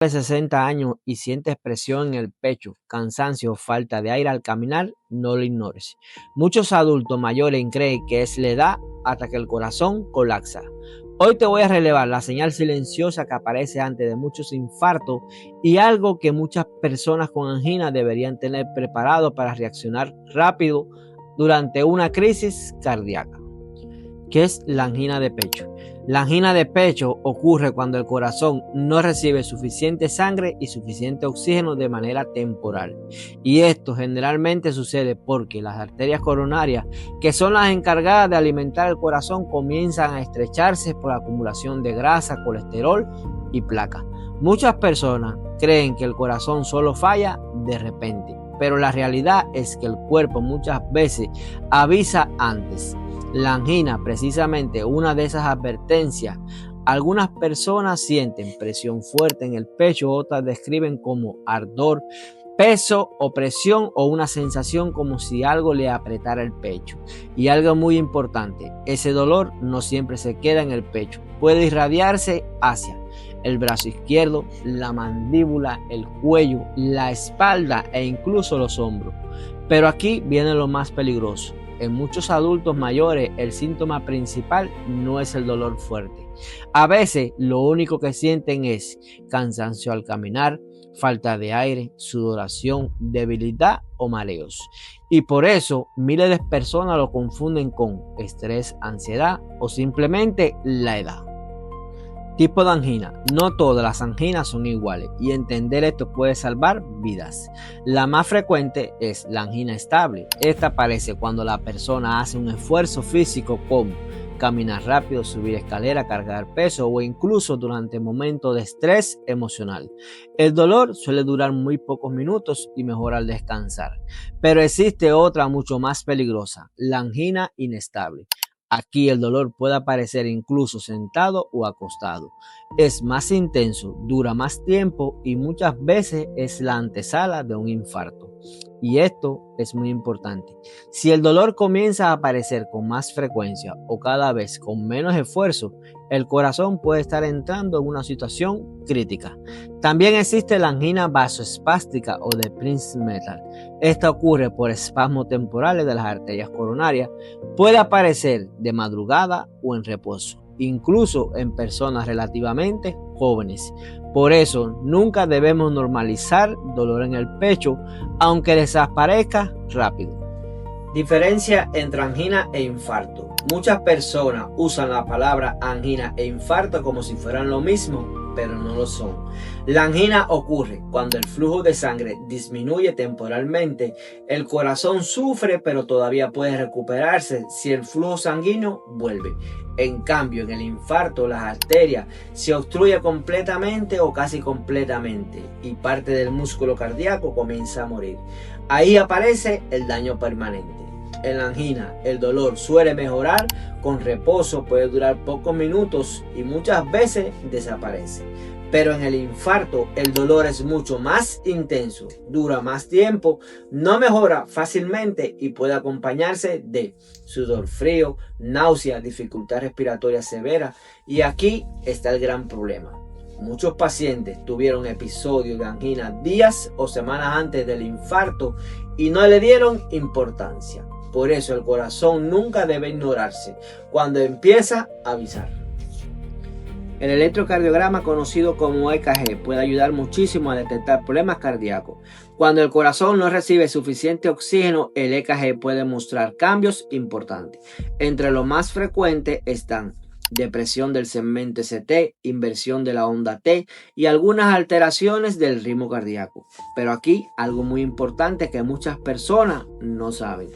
de 60 años y sientes presión en el pecho, cansancio o falta de aire al caminar, no lo ignores. Muchos adultos mayores creen que es la edad hasta que el corazón colapsa. Hoy te voy a relevar la señal silenciosa que aparece antes de muchos infartos y algo que muchas personas con angina deberían tener preparado para reaccionar rápido durante una crisis cardíaca. ¿Qué es la angina de pecho? La angina de pecho ocurre cuando el corazón no recibe suficiente sangre y suficiente oxígeno de manera temporal. Y esto generalmente sucede porque las arterias coronarias, que son las encargadas de alimentar el corazón, comienzan a estrecharse por acumulación de grasa, colesterol y placa. Muchas personas creen que el corazón solo falla de repente, pero la realidad es que el cuerpo muchas veces avisa antes. La angina, precisamente una de esas advertencias. Algunas personas sienten presión fuerte en el pecho, otras describen como ardor, peso, opresión o una sensación como si algo le apretara el pecho. Y algo muy importante, ese dolor no siempre se queda en el pecho, puede irradiarse hacia el brazo izquierdo, la mandíbula, el cuello, la espalda e incluso los hombros. Pero aquí viene lo más peligroso. En muchos adultos mayores el síntoma principal no es el dolor fuerte. A veces lo único que sienten es cansancio al caminar, falta de aire, sudoración, debilidad o mareos. Y por eso miles de personas lo confunden con estrés, ansiedad o simplemente la edad. Tipo de angina. No todas las anginas son iguales y entender esto puede salvar vidas. La más frecuente es la angina estable. Esta aparece cuando la persona hace un esfuerzo físico como caminar rápido, subir escalera, cargar peso o incluso durante momentos de estrés emocional. El dolor suele durar muy pocos minutos y mejora al descansar. Pero existe otra mucho más peligrosa, la angina inestable. Aquí el dolor puede aparecer incluso sentado o acostado. Es más intenso, dura más tiempo y muchas veces es la antesala de un infarto. Y esto es muy importante. Si el dolor comienza a aparecer con más frecuencia o cada vez con menos esfuerzo, el corazón puede estar entrando en una situación crítica. También existe la angina vasoespástica o de Prinzmetal. Esta ocurre por espasmos temporales de las arterias coronarias. Puede aparecer de madrugada o en reposo, incluso en personas relativamente jóvenes. Por eso nunca debemos normalizar dolor en el pecho, aunque desaparezca rápido. Diferencia entre angina e infarto. Muchas personas usan la palabra angina e infarto como si fueran lo mismo, pero no lo son. La angina ocurre cuando el flujo de sangre disminuye temporalmente, el corazón sufre pero todavía puede recuperarse si el flujo sanguíneo vuelve. En cambio, en el infarto, las arterias se obstruyen completamente o casi completamente y parte del músculo cardíaco comienza a morir. Ahí aparece el daño permanente. En la angina, el dolor suele mejorar con reposo, puede durar pocos minutos y muchas veces desaparece. Pero en el infarto, el dolor es mucho más intenso, dura más tiempo, no mejora fácilmente y puede acompañarse de sudor frío, náusea, dificultad respiratoria severa. Y aquí está el gran problema. Muchos pacientes tuvieron episodios de angina días o semanas antes del infarto y no le dieron importancia. Por eso el corazón nunca debe ignorarse cuando empieza a avisar. El electrocardiograma, conocido como EKG, puede ayudar muchísimo a detectar problemas cardíacos. Cuando el corazón no recibe suficiente oxígeno, el EKG puede mostrar cambios importantes. Entre los más frecuentes están depresión del segmento ST, inversión de la onda T y algunas alteraciones del ritmo cardíaco. Pero aquí algo muy importante que muchas personas no saben.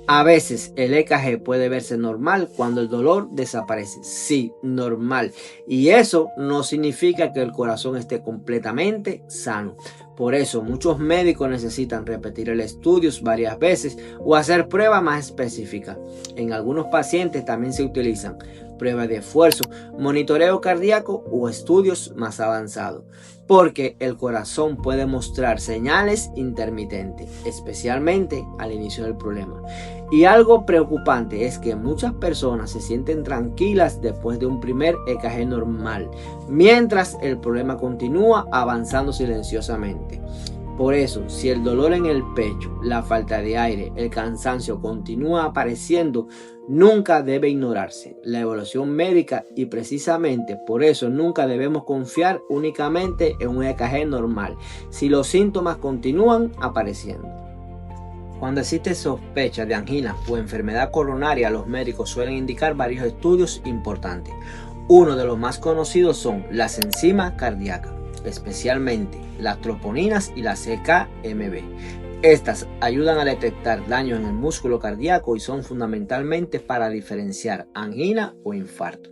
A veces el EKG puede verse normal cuando el dolor desaparece. Sí, normal. Y eso no significa que el corazón esté completamente sano. Por eso muchos médicos necesitan repetir el estudio varias veces o hacer pruebas más específicas. En algunos pacientes también se utilizan pruebas de esfuerzo, monitoreo cardíaco o estudios más avanzados, porque el corazón puede mostrar señales intermitentes, especialmente al inicio del problema. Y algo preocupante es que muchas personas se sienten tranquilas después de un primer EKG normal, mientras el problema continúa avanzando silenciosamente. Por eso, si el dolor en el pecho, la falta de aire, el cansancio continúa apareciendo, nunca debe ignorarse la evaluación médica, y precisamente por eso nunca debemos confiar únicamente en un EKG normal si los síntomas continúan apareciendo. Cuando existe sospecha de angina o enfermedad coronaria, los médicos suelen indicar varios estudios importantes. Uno de los más conocidos son las enzimas cardíacas, especialmente las troponinas y la CKMB. Estas ayudan a detectar daños en el músculo cardíaco y son fundamentalmente para diferenciar angina o infarto.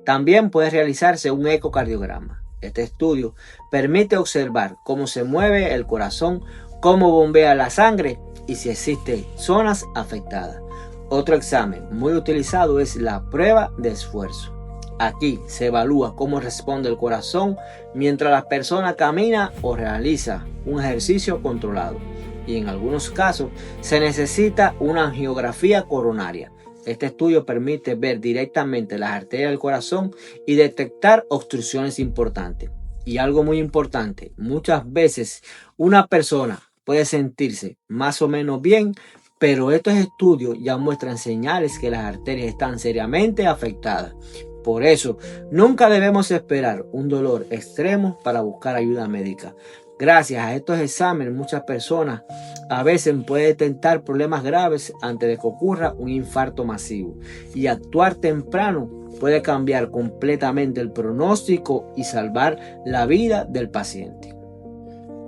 También puede realizarse un ecocardiograma. Este estudio permite observar cómo se mueve el corazón, cómo bombea la sangre y si existen zonas afectadas. Otro examen muy utilizado es la prueba de esfuerzo. Aquí se evalúa cómo responde el corazón mientras la persona camina o realiza un ejercicio controlado. Y en algunos casos se necesita una angiografía coronaria. Este estudio permite ver directamente las arterias del corazón y detectar obstrucciones importantes. Y algo muy importante, muchas veces una persona puede sentirse más o menos bien, pero estos estudios ya muestran señales que las arterias están seriamente afectadas. Por eso, nunca debemos esperar un dolor extremo para buscar ayuda médica. Gracias a estos exámenes, muchas personas a veces pueden detectar problemas graves antes de que ocurra un infarto masivo. Y actuar temprano puede cambiar completamente el pronóstico y salvar la vida del paciente.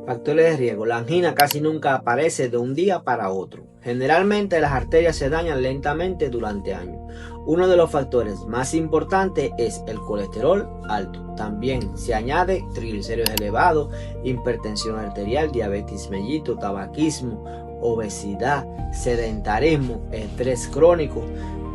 Factores de riesgo. La angina casi nunca aparece de un día para otro. Generalmente las arterias se dañan lentamente durante años. Uno de los factores más importantes es el colesterol alto. También se añade triglicéridos elevados, hipertensión arterial, diabetes mellitus, tabaquismo, obesidad, sedentarismo, estrés crónico.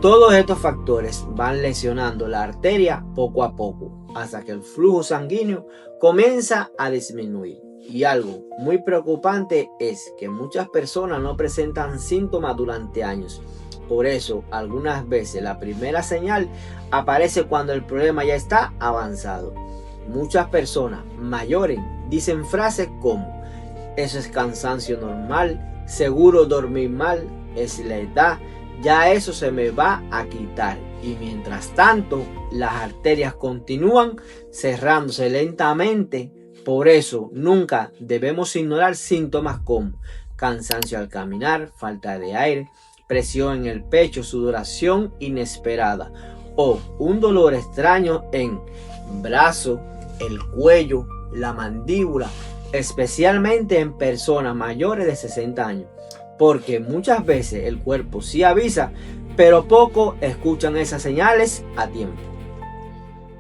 Todos estos factores van lesionando la arteria poco a poco hasta que el flujo sanguíneo comienza a disminuir. Y algo muy preocupante es que muchas personas no presentan síntomas durante años. Por eso, algunas veces la primera señal aparece cuando el problema ya está avanzado. Muchas personas mayores dicen frases como: eso es cansancio normal, seguro dormir mal, es la edad, ya eso se me va a quitar. Y mientras tanto, las arterias continúan cerrándose lentamente. Por eso, nunca debemos ignorar síntomas como cansancio al caminar, falta de aire, presión en el pecho, sudoración inesperada o un dolor extraño en brazo, el cuello, la mandíbula, especialmente en personas mayores de 60 años, porque muchas veces el cuerpo sí avisa, pero poco escuchan esas señales a tiempo.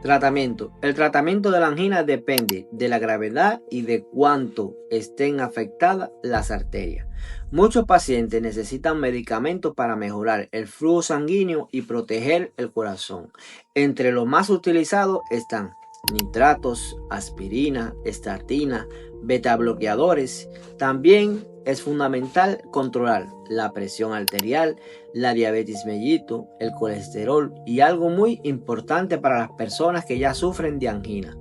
Tratamiento. El tratamiento de la angina depende de la gravedad y de cuánto estén afectadas las arterias. Muchos pacientes necesitan medicamentos para mejorar el flujo sanguíneo y proteger el corazón. Entre los más utilizados están nitratos, aspirina, estatina, beta bloqueadores. También es fundamental controlar la presión arterial, la diabetes mellitus, el colesterol y algo muy importante para las personas que ya sufren de angina.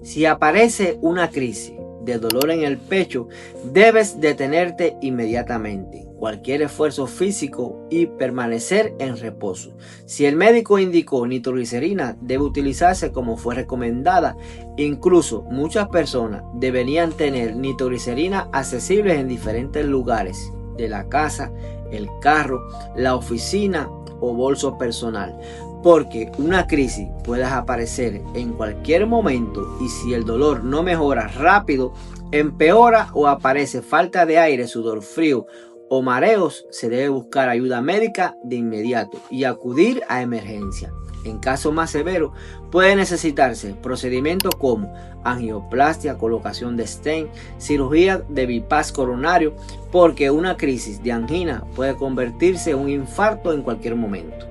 Si aparece una crisis de dolor en el pecho, debes detenerte inmediatamente cualquier esfuerzo físico y permanecer en reposo. Si el médico indicó nitroglicerina, debe utilizarse como fue recomendada. Incluso muchas personas deberían tener nitroglicerina accesibles en diferentes lugares de la casa, el carro, la oficina o bolso personal, porque una crisis puede aparecer en cualquier momento y si el dolor no mejora rápido, empeora o aparece falta de aire, sudor frío o mareos, se debe buscar ayuda médica de inmediato y acudir a emergencia. En caso más severo, puede necesitarse procedimientos como angioplastia, colocación de stent, cirugía de bypass coronario, porque una crisis de angina puede convertirse en un infarto en cualquier momento.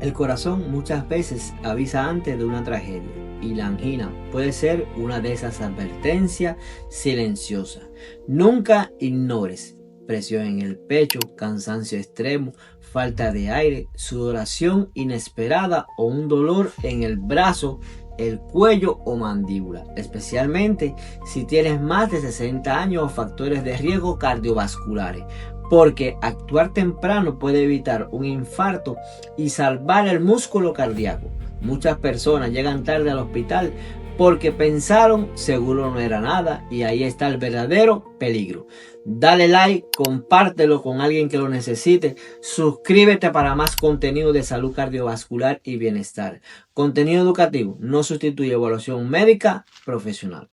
El corazón muchas veces avisa antes de una tragedia y la angina puede ser una de esas advertencias silenciosas. Nunca ignores presión en el pecho, cansancio extremo, falta de aire, sudoración inesperada o un dolor en el brazo, el cuello o mandíbula, especialmente si tienes más de 60 años o factores de riesgo cardiovasculares, porque actuar temprano puede evitar un infarto y salvar el músculo cardíaco. Muchas personas llegan tarde al hospital porque pensaron seguro no era nada, y ahí está el verdadero peligro. Dale like, compártelo con alguien que lo necesite, suscríbete para más contenido de salud cardiovascular y bienestar. Contenido educativo no sustituye evaluación médica profesional.